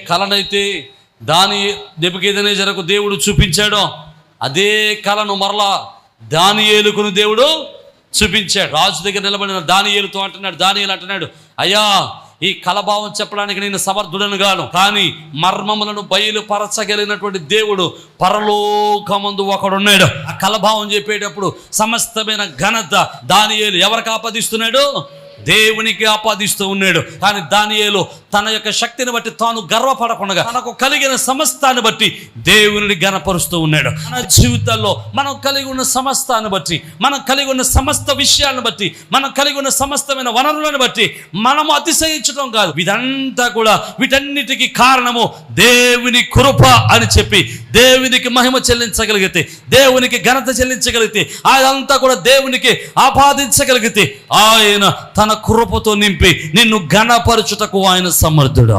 కలనైతే నెబుకద్నెజరుకు దేవుడు చూపించాడో అదే కలను మరలా దానియేలుకును దేవుడు చూపించాడు. రాజు దగ్గర నిలబడిన దానియేలుతో దానియేలు అంటున్నాడు, అయ్యా, ఈ కలభావం చెప్పడానికి నేను సమర్థుడను గాను, కానీ మర్మములను బయలుపరచగలిగినటువంటి దేవుడు పరలోకమందు ఒకడున్నాడు. ఆ కలభావం చెప్పేటప్పుడు సమస్తమైన ఘనత దానియేలు ఎవరికి ఆపాదిస్తున్నాడు? దేవునికి ఆపాదిస్తూ ఉన్నాడు. కానీ దానియేలు తన యొక్క శక్తిని బట్టి తాను గర్వపడకుండా తనకు కలిగిన సమస్తాన్ని బట్టి దేవుని ఘనపరుస్తూ ఉన్నాడు. మన జీవితాల్లో మనం కలిగి ఉన్న సమస్తాన్ని బట్టి, మనం కలిగి ఉన్న సమస్త విషయాలను బట్టి, మనం కలిగి ఉన్న సమస్తమైన వనరులను బట్టి మనము అతిశయించడం కాదు. ఇదంతా కూడా వీటన్నిటికీ కారణము దేవుని కృప అని చెప్పి దేవునికి మహిమ చెల్లించగలిగితే, దేవునికి ఘనత చెల్లించగలిగితే, అదంతా కూడా దేవునికి ఆపాదించగలిగితే ఆయన తన కృపతో నింపి నిన్ను ఘనపరచుటకు ఆయన సమర్థుడు.